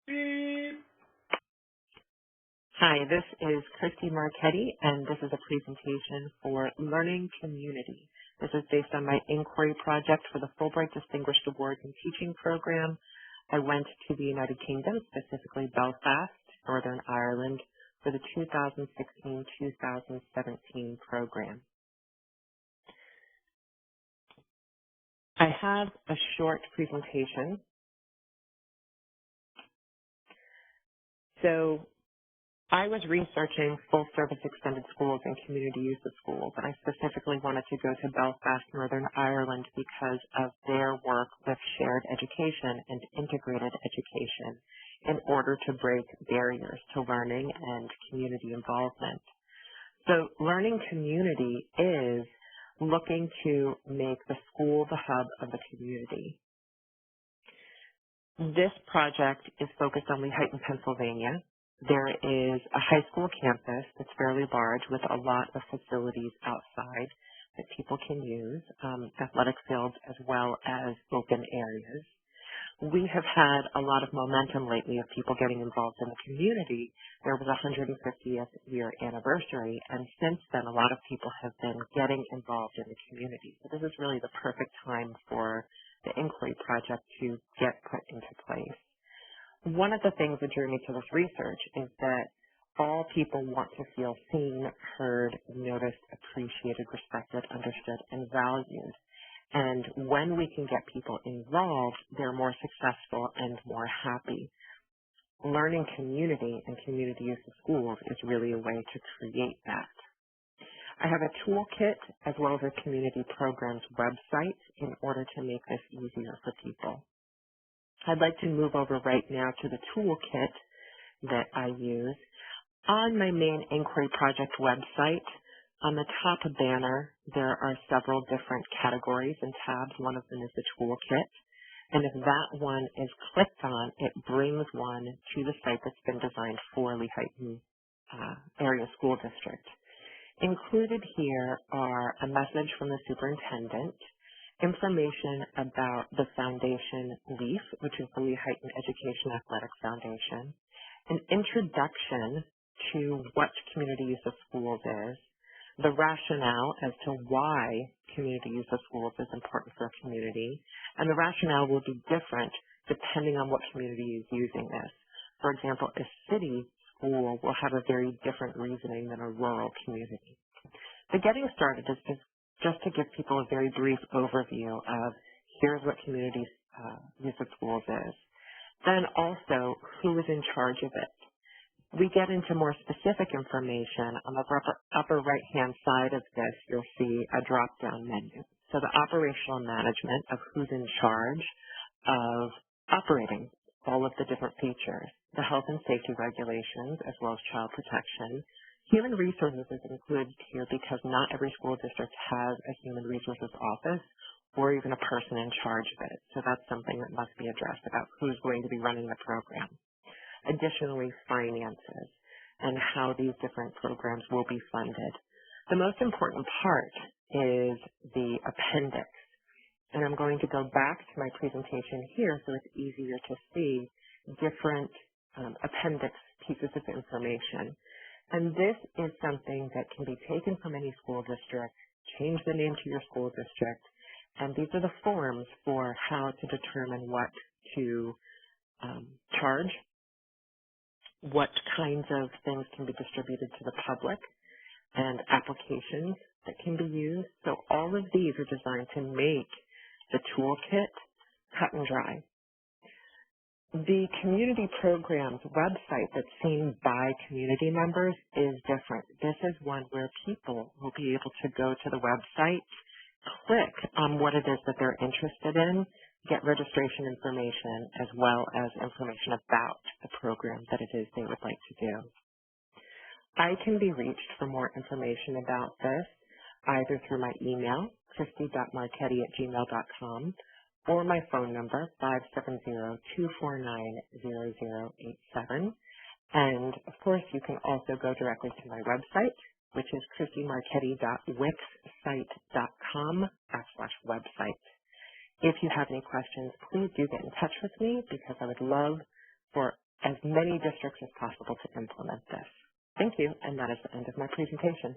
Hi, this is Christy Marchetti, and this is a presentation for Learning Community. This is based on my inquiry project for the Fulbright Distinguished Awards in Teaching program. I went to the United Kingdom, specifically Belfast, Northern Ireland, for the 2016-2017 program. I have a short presentation. So I was researching full-service extended schools and community use of schools, and I specifically wanted to go to Belfast, Northern Ireland, because of their work with shared education and integrated education in order to break barriers to learning and community involvement. So Learning Community is looking to make the school the hub of the community. This project is focused on Lehighton, Pennsylvania. There is a high school campus that's fairly large with a lot of facilities outside that people can use, athletic fields as well as open areas. We have had a lot of momentum lately of people getting involved in the community. There was a 150th year anniversary, and since then a lot of people have been getting involved in the community. So this is really the perfect time for the inquiry project to get put into place. One of the things that drew me to this research is that all people want to feel seen, heard, noticed, appreciated, respected, understood, and valued. And when we can get people involved, they're more successful and more happy. Learning community and community use of schools is really a way to create that. I have a toolkit as well as a community programs website in order to make this easier for people. I'd like to move over right now to the toolkit that I use. On my main inquiry project website, on the top banner, there are several different categories and tabs. One of them is the toolkit. And if that one is clicked on, it brings one to the site that's been designed for Lehighton Area School District. Included here are a message from the superintendent, information about the foundation LEAF, which is the Lehighton Education Athletic Foundation, an introduction to what community use of schools is, the rationale as to why community use of schools is important for a community, and the rationale will be different depending on what community is using this. For example, a city school will have a very different reasoning than a rural community. The getting started is just to give people a very brief overview of here's what community use of schools is. Then also, who is in charge of it? We get into more specific information. On the upper right-hand side of this, you'll see a drop-down menu. So the operational management of who's in charge of operating all of the different features, the health and safety regulations, as well as child protection. Human resources is included here because not every school district has a human resources office or even a person in charge of it. So that's something that must be addressed about who's going to be running the program. Additionally, finances and how these different programs will be funded. The most important part is the appendix. And I'm going to go back to my presentation here so it's easier to see different appendix pieces of information. And this is something that can be taken from any school district, change the name to your school district, and these are the forms for how to determine what to charge, what kinds of things can be distributed to the public, and applications that can be used. So all of these are designed to make the toolkit cut and dry. The community programs website that's seen by community members is different. This is one where people will be able to go to the website, click on what it is that they're interested in, get registration information, as well as information about the program that it is they would like to do. I can be reached for more information about this either through my email, christy.marchetti@gmail.com, or my phone number, 570-249-0087. And, of course, you can also go directly to my website, which is christymarchetti.wixsite.com/website. If you have any questions, please do get in touch with me because I would love for as many districts as possible to implement this. Thank you, and that is the end of my presentation.